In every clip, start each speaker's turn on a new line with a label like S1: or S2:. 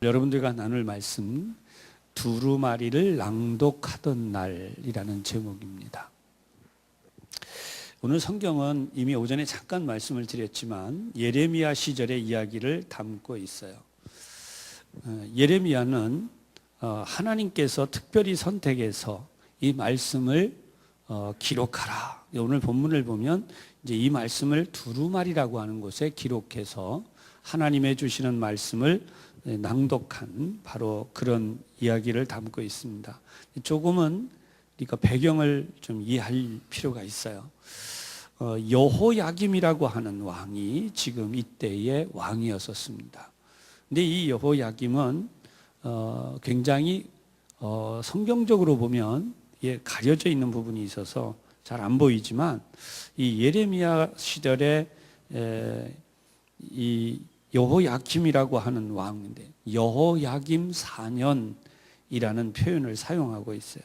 S1: 여러분들과 나눌 말씀, 두루마리를 낭독하던 날이라는 제목입니다. 오늘 성경은 이미 오전에 잠깐 말씀을 드렸지만 예레미야 시절의 이야기를 담고 있어요. 예레미야는 하나님께서 특별히 선택해서 이 말씀을 기록하라. 오늘 본문을 보면 이제 이 말씀을 두루마리라고 하는 곳에 기록해서 하나님의 주시는 말씀을 낭독한 바로 그런 이야기를 담고 있습니다. 조금은 그러니까 배경을 좀 이해할 필요가 있어요. 여호야김이라고 하는 왕이 지금 이때의 왕이었었습니다. 근데 이 여호야김은 굉장히 성경적으로 보면 가려져 있는 부분이 있어서 잘 안 보이지만 이 예레미야 시절에 이 여호야김이라고 하는 왕인데 여호야김 4년이라는 표현을 사용하고 있어요.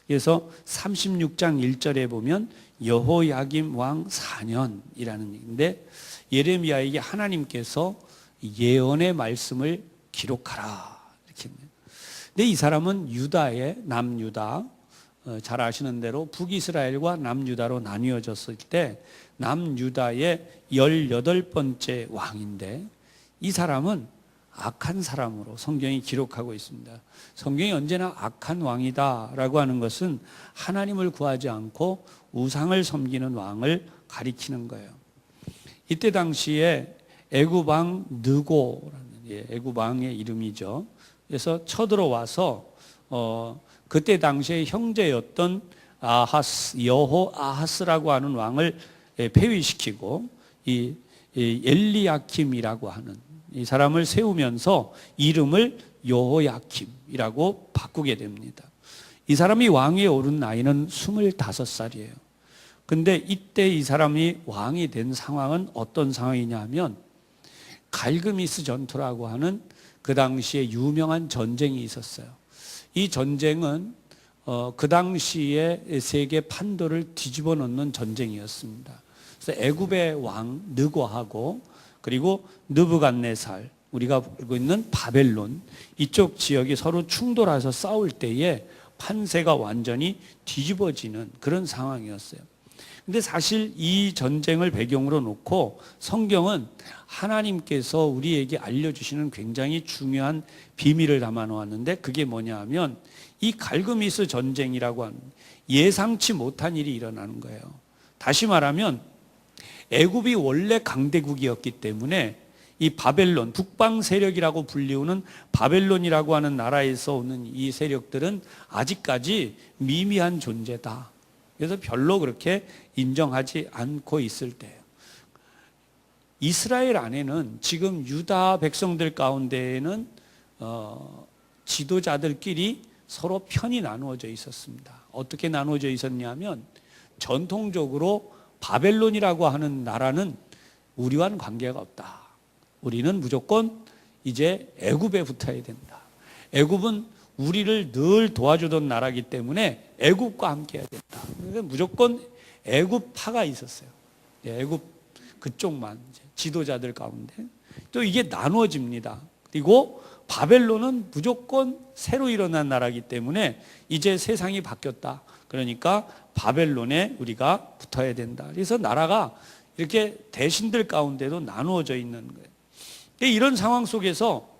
S1: 그래서 36장 1절에 보면 여호야김 왕 4년이라는 얘기인데 예레미야에게 하나님께서 예언의 말씀을 기록하라 이렇게 했네요. 근데 이 사람은 유다의 남유다, 잘 아시는 대로 북이스라엘과 남유다로 나뉘어졌을 때 남유다의 18번째 왕인데 이 사람은 악한 사람으로 성경이 기록하고 있습니다. 성경이 언제나 악한 왕이다라고 하는 것은 하나님을 구하지 않고 우상을 섬기는 왕을 가리키는 거예요. 이때 당시에 애굽 왕 느고라는 애굽 왕의 이름이죠. 그래서 쳐들어와서 그때 당시에 형제였던 여호아하스라고 하는 왕을 폐위시키고 이 엘리야킴이라고 하는 이 사람을 세우면서 이름을 여호야킴이라고 바꾸게 됩니다. 이 사람이 왕위에 오른 나이는 25살이에요. 근데 이때 이 사람이 왕이 된 상황은 어떤 상황이냐 하면 갈그미스 전투라고 하는 그 당시에 유명한 전쟁이 있었어요. 이 전쟁은 그 당시에 세계 판도를 뒤집어 놓는 전쟁이었습니다. 그래서 애굽의 왕 느고하고 그리고 느부갓네살, 우리가 알고 있는 바벨론 이쪽 지역이 서로 충돌해서 싸울 때에 판세가 완전히 뒤집어지는 그런 상황이었어요. 근데 사실 이 전쟁을 배경으로 놓고 성경은 하나님께서 우리에게 알려주시는 굉장히 중요한 비밀을 담아 놓았는데 그게 뭐냐 하면 이 갈그미스 전쟁이라고 하는 예상치 못한 일이 일어나는 거예요. 다시 말하면 애굽이 원래 강대국이었기 때문에 이 바벨론, 북방 세력이라고 불리우는 바벨론이라고 하는 나라에서 오는 이 세력들은 아직까지 미미한 존재다. 그래서 별로 그렇게 인정하지 않고 있을 때예요. 이스라엘 안에는 지금 유다 백성들 가운데에는 지도자들끼리 서로 편이 나누어져 있었습니다. 어떻게 나누어져 있었냐면 전통적으로 바벨론이라고 하는 나라는 우리와는 관계가 없다. 우리는 무조건 이제 애굽에 붙어야 된다. 애굽은 우리를 늘 도와주던 나라이기 때문에 애굽과 함께 해야 된다. 그래서 무조건 애굽파가 있었어요. 애굽 그쪽만 지도자들 가운데 또 이게 나누어집니다. 그리고 바벨론은 무조건 새로 일어난 나라이기 때문에 이제 세상이 바뀌었다. 그러니까 바벨론에 우리가 붙어야 된다. 그래서 나라가 이렇게 대신들 가운데도 나누어져 있는 거예요. 이런 상황 속에서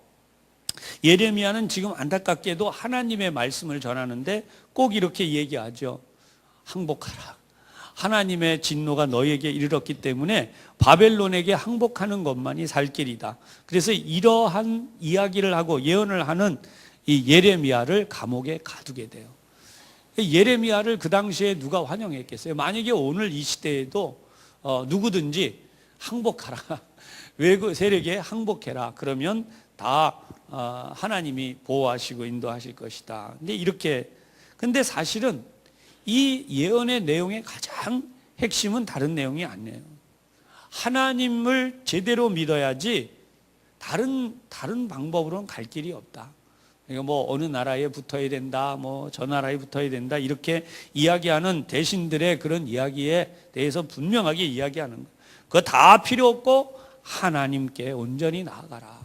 S1: 예레미야는 지금 안타깝게도 하나님의 말씀을 전하는데 꼭 이렇게 얘기하죠. 항복하라. 하나님의 진노가 너에게 이르렀기 때문에 바벨론에게 항복하는 것만이 살 길이다. 그래서 이러한 이야기를 하고 예언을 하는 이 예레미야를 감옥에 가두게 돼요. 예레미야를 그 당시에 누가 환영했겠어요? 만약에 오늘 이 시대에도 누구든지 항복하라. 외국 세력에 항복해라. 그러면 다 하나님이 보호하시고 인도하실 것이다. 근데 사실은 이 예언의 내용의 가장 핵심은 다른 내용이 아니에요. 하나님을 제대로 믿어야지 다른 방법으로는 갈 길이 없다. 그러니까 뭐 어느 나라에 붙어야 된다, 뭐 저 나라에 붙어야 된다 이렇게 이야기하는 대신들의 그런 이야기에 대해서 분명하게 이야기하는 거예요. 그거 다 필요 없고 하나님께 온전히 나아가라.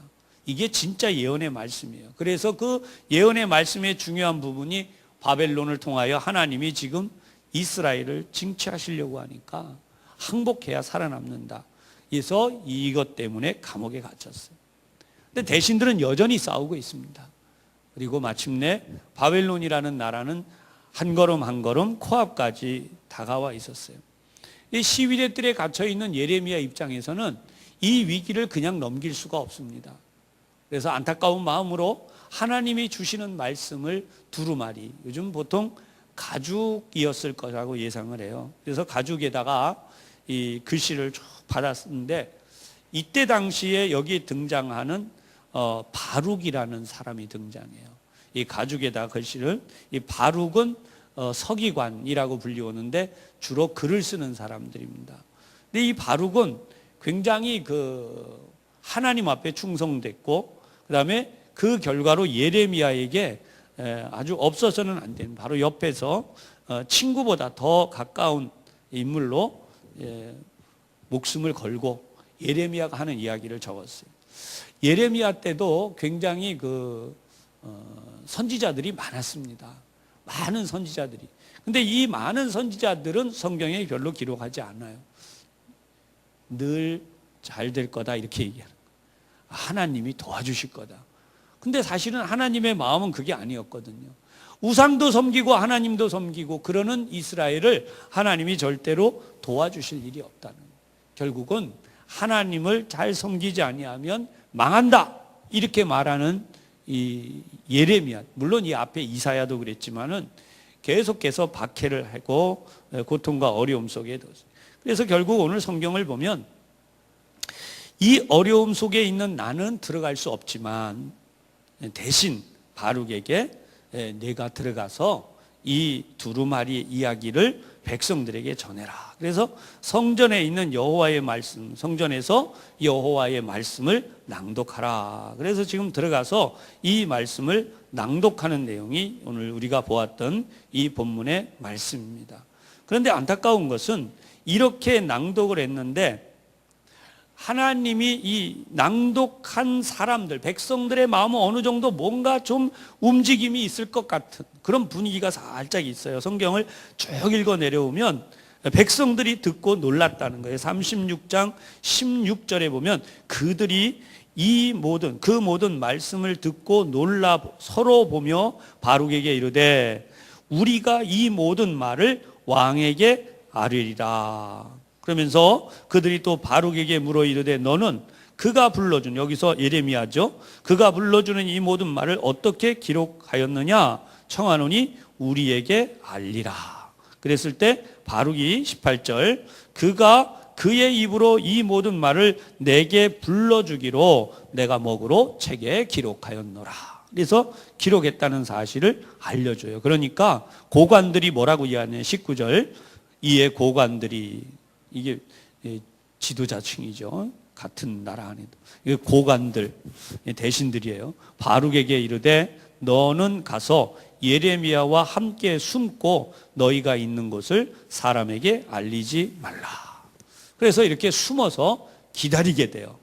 S1: 이게 진짜 예언의 말씀이에요. 그래서 그 예언의 말씀의 중요한 부분이 바벨론을 통하여 하나님이 지금 이스라엘을 징치하시려고 하니까 항복해야 살아남는다. 그래서 이것 때문에 감옥에 갇혔어요. 근데 대신들은 여전히 싸우고 있습니다. 그리고 마침내 바벨론이라는 나라는 한 걸음 한 걸음 코앞까지 다가와 있었어요. 이 시위대 뜰에 갇혀 있는 예레미야 입장에서는 이 위기를 그냥 넘길 수가 없습니다. 그래서 안타까운 마음으로 하나님이 주시는 말씀을 두루마리, 요즘 보통 가죽이었을 거라고 예상을 해요. 그래서 가죽에다가 이 글씨를 쭉 받았는데, 이때 당시에 여기 등장하는 바룩이라는 사람이 등장해요. 이 가죽에다 글씨를, 이 바룩은 서기관이라고 불리우는데 주로 글을 쓰는 사람들입니다. 근데 이 바룩은 굉장히 하나님 앞에 충성됐고, 그 다음에 그 결과로 예레미야에게 아주 없어서는 안 되는, 바로 옆에서 친구보다 더 가까운 인물로 목숨을 걸고 예레미야가 하는 이야기를 적었어요. 예레미야 때도 굉장히 선지자들이 많았습니다. 많은 선지자들이. 근데 이 많은 선지자들은 성경에 별로 기록하지 않아요. 늘 잘 될 거다 이렇게 얘기하는 거예요. 하나님이 도와주실 거다. 근데 사실은 하나님의 마음은 그게 아니었거든요. 우상도 섬기고 하나님도 섬기고 그러는 이스라엘을 하나님이 절대로 도와주실 일이 없다는 거예요. 결국은 하나님을 잘 섬기지 아니하면 망한다 이렇게 말하는 이 예레미야, 물론 이 앞에 이사야도 그랬지만은 계속해서 박해를 하고 고통과 어려움 속에 뒀어요. 그래서 결국 오늘 성경을 보면 이 어려움 속에 있는 나는 들어갈 수 없지만 대신 바룩에게 내가 들어가서 이 두루마리 이야기를 백성들에게 전해라. 그래서 성전에 있는 여호와의 말씀, 성전에서 여호와의 말씀을 낭독하라. 그래서 지금 들어가서 이 말씀을 낭독하는 내용이 오늘 우리가 보았던 이 본문의 말씀입니다. 그런데 안타까운 것은 이렇게 낭독을 했는데 하나님이 이 낭독한 사람들, 백성들의 마음은 어느 정도 뭔가 좀 움직임이 있을 것 같은 그런 분위기가 살짝 있어요. 성경을 쭉 읽어 내려오면 백성들이 듣고 놀랐다는 거예요. 36장 16절에 보면 그들이 그 모든 말씀을 듣고 놀라 서로 보며 바룩에게 이르되 우리가 이 모든 말을 왕에게 아뢰리라. 그러면서 그들이 또 바룩에게 물어 이르되 너는 그가 불러준, 여기서 예레미야죠, 그가 불러주는 이 모든 말을 어떻게 기록하였느냐 청하노니 우리에게 알리라. 그랬을 때 바룩이 18절 그가 그의 입으로 이 모든 말을 내게 불러주기로 내가 먹으로 책에 기록하였노라. 그래서 기록했다는 사실을 알려줘요. 그러니까 고관들이 뭐라고 이해하냐면 19절 이에 고관들이, 이게 지도자층이죠. 같은 나라 안에도. 이게 고관들, 대신들이에요. 바룩에게 이르되 너는 가서 예레미야와 함께 숨고 너희가 있는 곳을 사람에게 알리지 말라. 그래서 이렇게 숨어서 기다리게 돼요.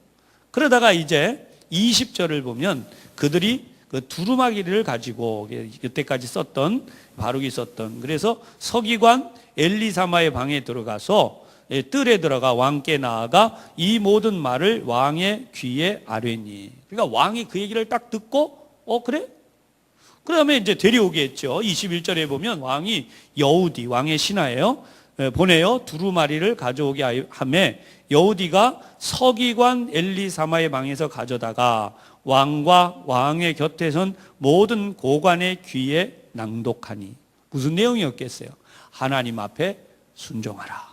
S1: 그러다가 이제 20절을 보면 그들이 그 두루마기를 가지고 이때까지 썼던, 바룩이 썼던, 그래서 서기관 엘리사마의 방에 들어가서 뜰에 들어가 왕께 나아가 이 모든 말을 왕의 귀에 아뢰니. 그러니까 왕이 그 얘기를 딱 듣고 그래? 그 다음에 이제 데려오게 했죠. 21절에 보면 왕이 여우디, 왕의 신하예요, 보내요 두루마리를 가져오게 하매 여우디가 서기관 엘리사마의 방에서 가져다가 왕과 왕의 곁에 선 모든 고관의 귀에 낭독하니. 무슨 내용이었겠어요? 하나님 앞에 순종하라.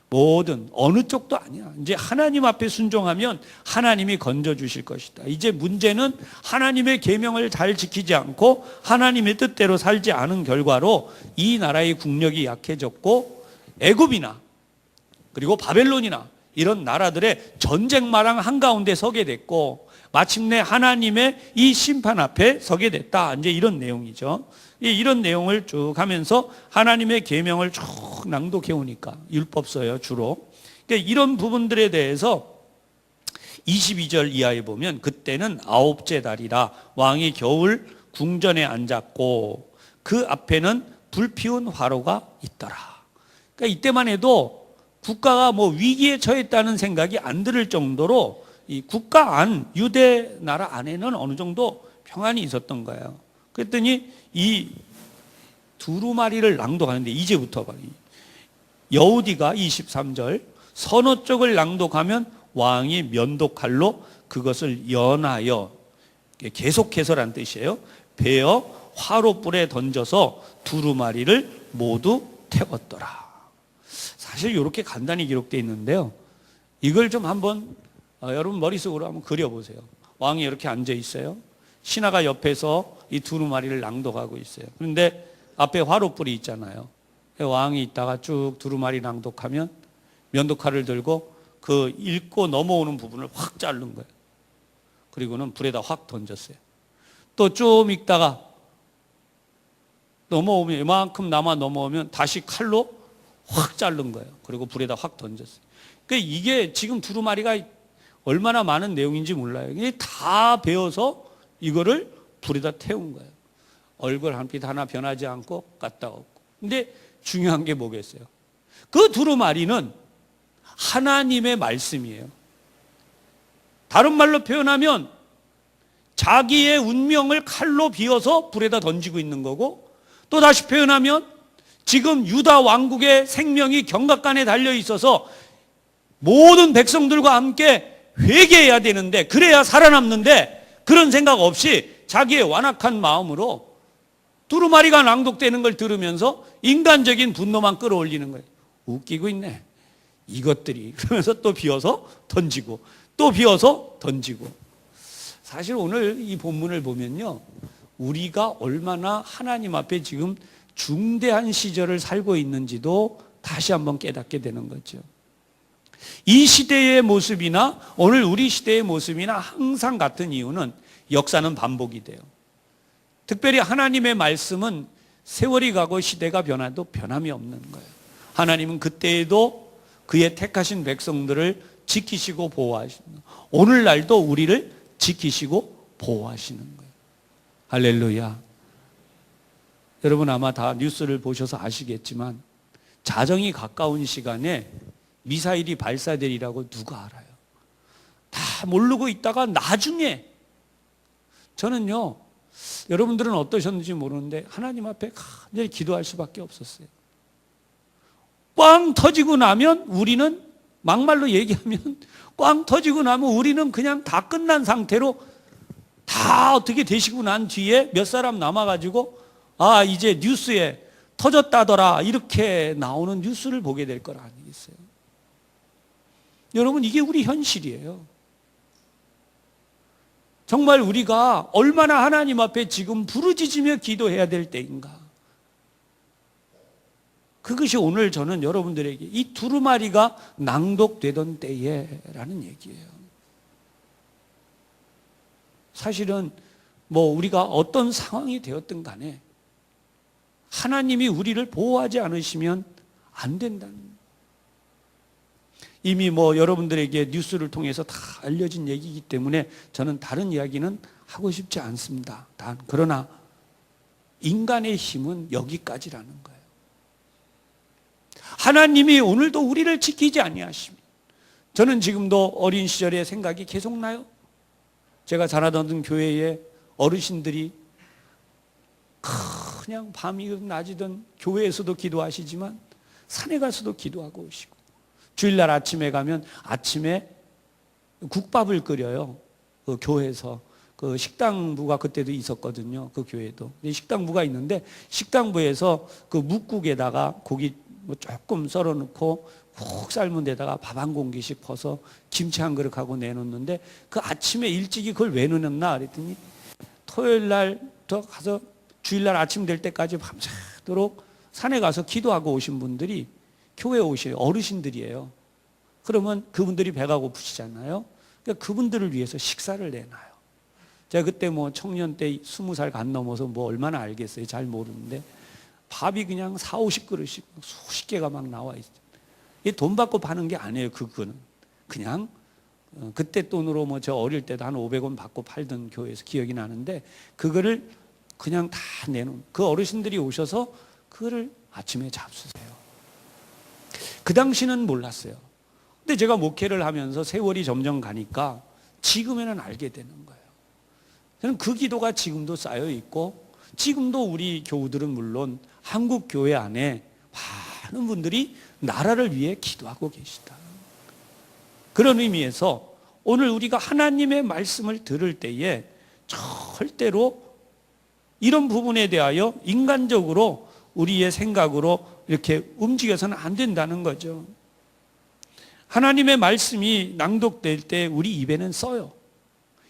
S1: 모든 어느 쪽도 아니야. 이제 하나님 앞에 순종하면 하나님이 건져주실 것이다. 이제 문제는 하나님의 계명을 잘 지키지 않고 하나님의 뜻대로 살지 않은 결과로 이 나라의 국력이 약해졌고 애굽이나 그리고 바벨론이나 이런 나라들의 전쟁마랑 한가운데 서게 됐고 마침내 하나님의 이 심판 앞에 서게 됐다. 이제 이런 내용이죠. 이런 내용을 쭉 하면서 하나님의 계명을 쭉 낭독해 오니까 율법서예요, 주로. 그러니까 이런 부분들에 대해서 22절 이하에 보면 그때는 9째 달이라 왕이 겨울 궁전에 앉았고 그 앞에는 불피운 화로가 있더라. 그러니까 이때만 해도 국가가 뭐 위기에 처했다는 생각이 안 들 정도로 이 국가 안, 유대 나라 안에는 어느 정도 평안이 있었던 거예요. 그랬더니 이 두루마리를 낭독하는데 이제부터 봐. 여우디가 23절 서너 쪽을 낭독하면 왕이 면도칼로 그것을 연하여, 계속해서란 뜻이에요. 베어 화로불에 던져서 두루마리를 모두 태웠더라. 사실 이렇게 간단히 기록되어 있는데요. 이걸 좀 한번 여러분 머릿속으로 한번 그려보세요. 왕이 이렇게 앉아 있어요. 신하가 옆에서 이 두루마리를 낭독하고 있어요. 그런데 앞에 화로불이 있잖아요. 왕이 있다가 쭉 두루마리 낭독하면 면도칼을 들고 그 읽고 넘어오는 부분을 확 자른 거예요. 그리고는 불에다 확 던졌어요. 또 좀 읽다가 넘어오면 이만큼 남아 넘어오면 다시 칼로 확 자른 거예요. 그리고 불에다 확 던졌어요. 그러니까 이게 지금 두루마리가 얼마나 많은 내용인지 몰라요. 이게 다 베어서 이거를 불에다 태운 거예요. 얼굴 한 핏 하나 변하지 않고 까딱없고. 근데 중요한 게 뭐겠어요? 그 두루마리는 하나님의 말씀이에요. 다른 말로 표현하면 자기의 운명을 칼로 비어서 불에다 던지고 있는 거고, 또 다시 표현하면 지금 유다 왕국의 생명이 경각간에 달려 있어서 모든 백성들과 함께 회개해야 되는데, 그래야 살아남는데, 그런 생각 없이 자기의 완악한 마음으로 두루마리가 낭독되는 걸 들으면서 인간적인 분노만 끌어올리는 거예요. 웃기고 있네 이것들이. 그러면서 또 비워서 던지고 또 비워서 던지고. 사실 오늘 이 본문을 보면요, 우리가 얼마나 하나님 앞에 지금 중대한 시절을 살고 있는지도 다시 한번 깨닫게 되는 거죠. 이 시대의 모습이나 오늘 우리 시대의 모습이나 항상 같은 이유는 역사는 반복이 돼요. 특별히 하나님의 말씀은 세월이 가고 시대가 변화도 변함이 없는 거예요. 하나님은 그때에도 그의 택하신 백성들을 지키시고 보호하시는 거예요. 오늘날도 우리를 지키시고 보호하시는 거예요. 할렐루야. 여러분 아마 다 뉴스를 보셔서 아시겠지만 자정이 가까운 시간에 미사일이 발사되리라고 누가 알아요? 다 모르고 있다가 나중에, 저는요, 여러분들은 어떠셨는지 모르는데 하나님 앞에 간절히 기도할 수밖에 없었어요. 꽝 터지고 나면 우리는, 막말로 얘기하면 꽝 터지고 나면 우리는 그냥 다 끝난 상태로, 다 어떻게 되시고 난 뒤에 몇 사람 남아가지고 아 이제 뉴스에 터졌다더라 이렇게 나오는 뉴스를 보게 될 걸 아니겠어요? 여러분 이게 우리 현실이에요. 정말 우리가 얼마나 하나님 앞에 지금 부르짖으며 기도해야 될 때인가. 그것이 오늘 저는 여러분들에게 이 두루마리가 낭독되던 때에라는 얘기예요. 사실은 뭐 우리가 어떤 상황이 되었든 간에 하나님이 우리를 보호하지 않으시면 안 된다는 거예요. 이미 뭐 여러분들에게 뉴스를 통해서 다 알려진 얘기이기 때문에 저는 다른 이야기는 하고 싶지 않습니다. 그러나 인간의 힘은 여기까지라는 거예요. 하나님이 오늘도 우리를 지키지 아니하시면, 저는 지금도 어린 시절의 생각이 계속 나요. 제가 자라던 교회에 어르신들이 그냥 밤이든 낮이든 교회에서도 기도하시지만 산에 가서도 기도하고 오시고, 주일날 아침에 가면 아침에 국밥을 끓여요. 그 교회에서. 그 식당부가 그때도 있었거든요. 그 교회도. 식당부가 있는데 식당부에서 그 묵국에다가 고기 뭐 조금 썰어 넣고 푹 삶은 데다가 밥 한 공기씩 퍼서 김치 한 그릇 하고 내놓는데, 그 아침에 일찍이 그걸 왜 넣었나 그랬더니 토요일 날부터 가서 주일날 아침 될 때까지 밤새도록 산에 가서 기도하고 오신 분들이 교회에 오셔요. 어르신들이에요. 그러면 그분들이 배가 고프시잖아요. 그러니까 그분들을 위해서 식사를 내놔요. 제가 그때 뭐 청년 때 20살 간 넘어서 뭐 얼마나 알겠어요. 잘 모르는데 밥이 그냥 40-50그릇씩 수십 개가 막 나와 있어요. 이게 돈 받고 파는 게 아니에요. 그거는 그냥 그때 돈으로 뭐 저 어릴 때도 한 500원 받고 팔던 교회에서 기억이 나는데, 그거를 그냥 다 내놓은, 그 어르신들이 오셔서 그거를 아침에 잡수세요. 그 당시는 몰랐어요. 근데 제가 목회를 하면서 세월이 점점 가니까 지금에는 알게 되는 거예요. 저는 그 기도가 지금도 쌓여 있고, 지금도 우리 교우들은 물론 한국 교회 안에 많은 분들이 나라를 위해 기도하고 계시다. 그런 의미에서 오늘 우리가 하나님의 말씀을 들을 때에 절대로 이런 부분에 대하여 인간적으로 우리의 생각으로 이렇게 움직여서는 안 된다는 거죠. 하나님의 말씀이 낭독될 때 우리 입에는 써요.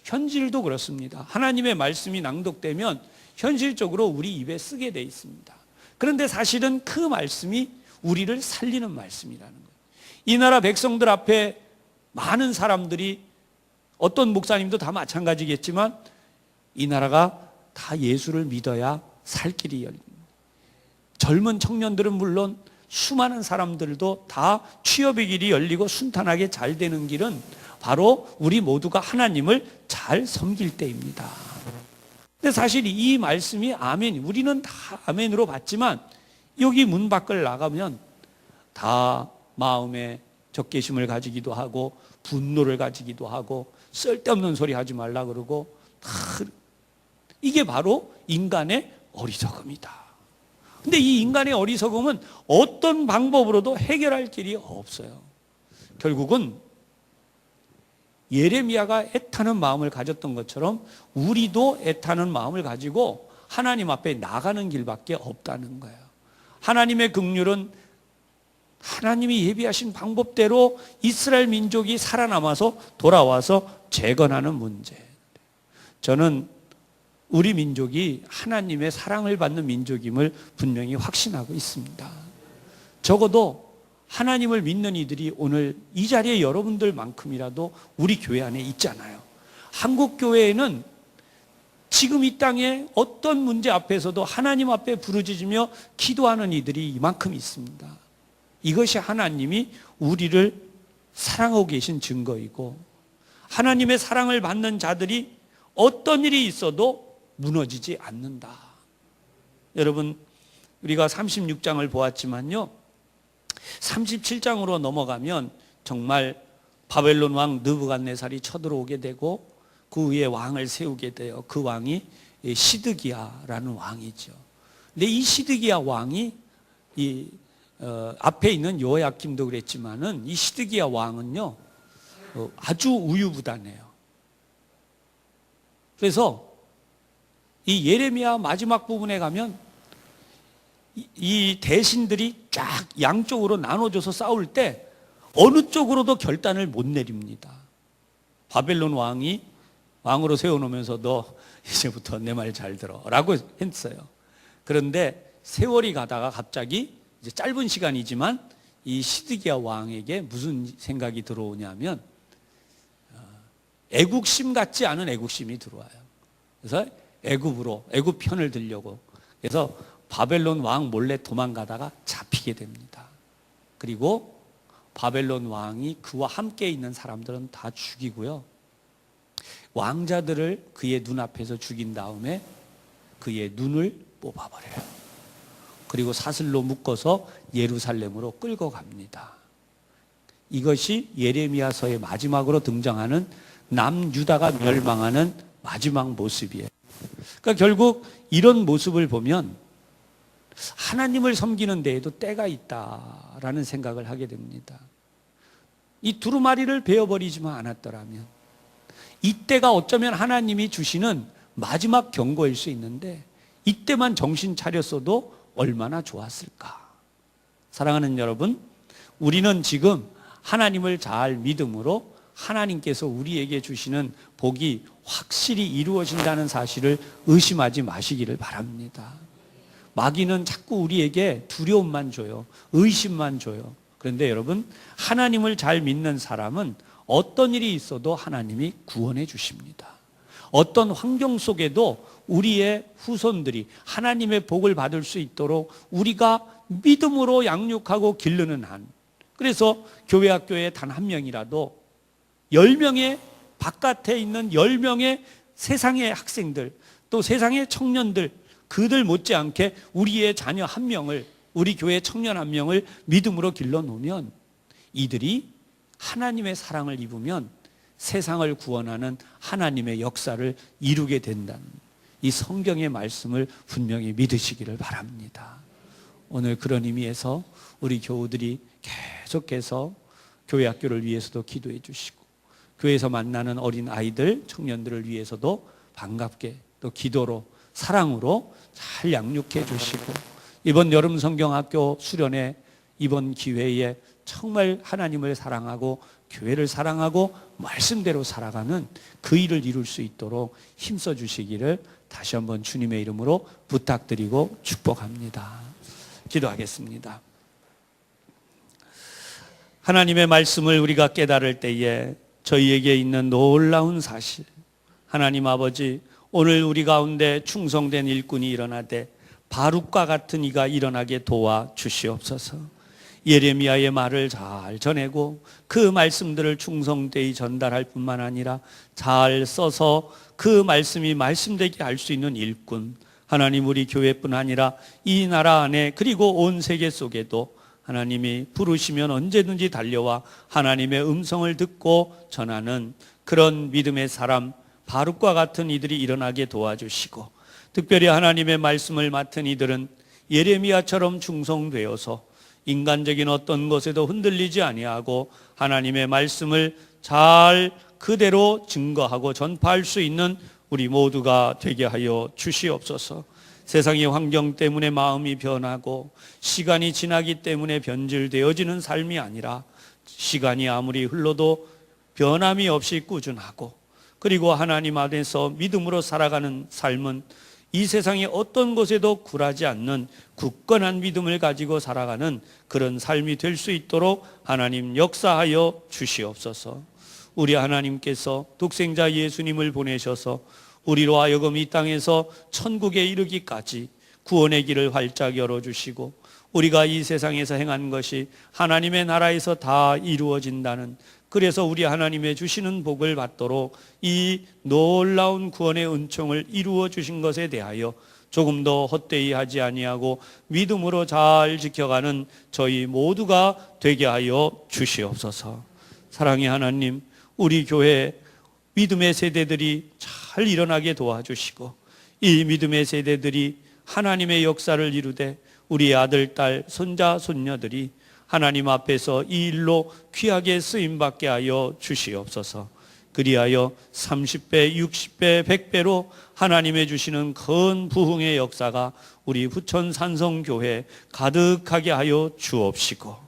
S1: 현실도 그렇습니다. 하나님의 말씀이 낭독되면 현실적으로 우리 입에 쓰게 돼 있습니다. 그런데 사실은 그 말씀이 우리를 살리는 말씀이라는 거예요. 이 나라 백성들 앞에 많은 사람들이, 어떤 목사님도 다 마찬가지겠지만, 이 나라가 다 예수를 믿어야 살 길이 열립니다. 젊은 청년들은 물론 수많은 사람들도 다 취업의 길이 열리고 순탄하게 잘 되는 길은 바로 우리 모두가 하나님을 잘 섬길 때입니다. 근데 사실 이 말씀이 아멘, 우리는 다 아멘으로 받지만 여기 문 밖을 나가면 다 마음에 적개심을 가지기도 하고 분노를 가지기도 하고 쓸데없는 소리 하지 말라 그러고, 이게 바로 인간의 어리석음이다. 근데 이 인간의 어리석음은 어떤 방법으로도 해결할 길이 없어요. 결국은 예레미야가 애타는 마음을 가졌던 것처럼 우리도 애타는 마음을 가지고 하나님 앞에 나가는 길밖에 없다는 거예요. 하나님의 긍휼은 하나님이 예비하신 방법대로 이스라엘 민족이 살아남아서 돌아와서 재건하는 문제. 저는 우리 민족이 하나님의 사랑을 받는 민족임을 분명히 확신하고 있습니다. 적어도 하나님을 믿는 이들이 오늘 이 자리에 여러분들만큼이라도 우리 교회 안에 있잖아요. 한국 교회에는 지금 이 땅에 어떤 문제 앞에서도 하나님 앞에 부르짖으며 기도하는 이들이 이만큼 있습니다. 이것이 하나님이 우리를 사랑하고 계신 증거이고, 하나님의 사랑을 받는 자들이 어떤 일이 있어도 무너지지 않는다. 여러분, 우리가 36장을 보았지만요, 37장으로 넘어가면 정말 바벨론 왕 느부갓네살이 쳐들어오게 되고 그 위에 왕을 세우게 돼요. 그 왕이 시드기야라는 왕이죠. 근데 이 시드기야 왕이 앞에 있는 요야김도 그랬지만은 이 시드기야 왕은요 아주 우유부단해요. 그래서 이 예레미야 마지막 부분에 가면 이 대신들이 쫙 양쪽으로 나눠져서 싸울 때 어느 쪽으로도 결단을 못 내립니다. 바벨론 왕이 왕으로 세워놓으면서 너 이제부터 내 말 잘 들어 라고 했어요. 그런데 세월이 가다가 갑자기 이제 짧은 시간이지만 이 시드기야 왕에게 무슨 생각이 들어오냐면 애국심 같지 않은 애국심이 들어와요. 그래서 애굽 편을 들려고, 그래서 바벨론 왕 몰래 도망가다가 잡히게 됩니다. 그리고 바벨론 왕이 그와 함께 있는 사람들은 다 죽이고요, 왕자들을 그의 눈앞에서 죽인 다음에 그의 눈을 뽑아버려요. 그리고 사슬로 묶어서 예루살렘으로 끌고 갑니다. 이것이 예레미야서의 마지막으로 등장하는 남유다가 멸망하는 마지막 모습이에요. 그러니까 결국 이런 모습을 보면 하나님을 섬기는 데에도 때가 있다라는 생각을 하게 됩니다. 이 두루마리를 베어버리지만 않았더라면 이때가 어쩌면 하나님이 주시는 마지막 경고일 수 있는데 이때만 정신 차렸어도 얼마나 좋았을까. 사랑하는 여러분, 우리는 지금 하나님을 잘 믿음으로 하나님께서 우리에게 주시는 복이 확실히 이루어진다는 사실을 의심하지 마시기를 바랍니다. 마귀는 자꾸 우리에게 두려움만 줘요. 의심만 줘요. 그런데 여러분, 하나님을 잘 믿는 사람은 어떤 일이 있어도 하나님이 구원해 주십니다. 어떤 환경 속에도 우리의 후손들이 하나님의 복을 받을 수 있도록 우리가 믿음으로 양육하고 기르는 한, 그래서 교회 학교에 단 한 명이라도 10명의 바깥에 있는 10명의 세상의 학생들, 또 세상의 청년들, 그들 못지않게 우리의 자녀 한 명을, 우리 교회 청년 한 명을 믿음으로 길러놓으면 이들이 하나님의 사랑을 입으면 세상을 구원하는 하나님의 역사를 이루게 된다는 이 성경의 말씀을 분명히 믿으시기를 바랍니다. 오늘 그런 의미에서 우리 교우들이 계속해서 교회 학교를 위해서도 기도해 주시고, 교회에서 만나는 어린 아이들, 청년들을 위해서도 반갑게 또 기도로, 사랑으로 잘 양육해 주시고, 이번 여름 성경학교 수련회 이번 기회에 정말 하나님을 사랑하고 교회를 사랑하고 말씀대로 살아가는 그 일을 이룰 수 있도록 힘써 주시기를 다시 한번 주님의 이름으로 부탁드리고 축복합니다. 기도하겠습니다. 하나님의 말씀을 우리가 깨달을 때에 저희에게 있는 놀라운 사실, 하나님 아버지, 오늘 우리 가운데 충성된 일꾼이 일어나되 바룩과 같은 이가 일어나게 도와 주시옵소서. 예레미야의 말을 잘 전하고 그 말씀들을 충성되이 전달할 뿐만 아니라 잘 써서 그 말씀이 말씀되게 할 수 있는 일꾼, 하나님 우리 교회뿐 아니라 이 나라 안에 그리고 온 세계 속에도 하나님이 부르시면 언제든지 달려와 하나님의 음성을 듣고 전하는 그런 믿음의 사람, 바룩과 같은 이들이 일어나게 도와주시고, 특별히 하나님의 말씀을 맡은 이들은 예레미야처럼 충성되어서 인간적인 어떤 것에도 흔들리지 아니하고 하나님의 말씀을 잘 그대로 증거하고 전파할 수 있는 우리 모두가 되게 하여 주시옵소서. 세상의 환경 때문에 마음이 변하고 시간이 지나기 때문에 변질되어지는 삶이 아니라 시간이 아무리 흘러도 변함이 없이 꾸준하고, 그리고 하나님 안에서 믿음으로 살아가는 삶은 이 세상의 어떤 것에도 굴하지 않는 굳건한 믿음을 가지고 살아가는 그런 삶이 될 수 있도록 하나님 역사하여 주시옵소서. 우리 하나님께서 독생자 예수님을 보내셔서 우리로 하여금 이 땅에서 천국에 이르기까지 구원의 길을 활짝 열어주시고, 우리가 이 세상에서 행한 것이 하나님의 나라에서 다 이루어진다는, 그래서 우리 하나님의 주시는 복을 받도록 이 놀라운 구원의 은총을 이루어 주신 것에 대하여 조금 더 헛되이 하지 아니하고 믿음으로 잘 지켜가는 저희 모두가 되게 하여 주시옵소서. 사랑의 하나님, 우리 교회 믿음의 세대들이 잘 일어나게 도와주시고, 이 믿음의 세대들이 하나님의 역사를 이루되 우리 아들, 딸, 손자, 손녀들이 하나님 앞에서 이 일로 귀하게 쓰임받게 하여 주시옵소서. 그리하여 30배, 60배, 100배로 하나님의 주시는 큰 부흥의 역사가 우리 부천 산성교회 가득하게 하여 주옵시고,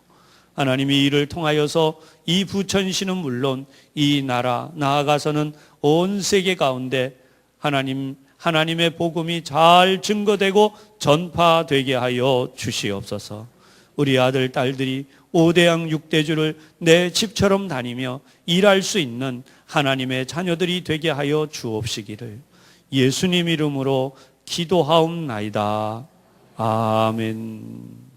S1: 하나님이 이를 통하여서 이 부천시는 물론 이 나라, 나아가서는 온 세계 가운데 하나님의 복음이 잘 증거되고 전파되게 하여 주시옵소서. 우리 아들, 딸들이 5대양 6대주를 내 집처럼 다니며 일할 수 있는 하나님의 자녀들이 되게 하여 주옵시기를 예수님 이름으로 기도하옵나이다. 아멘.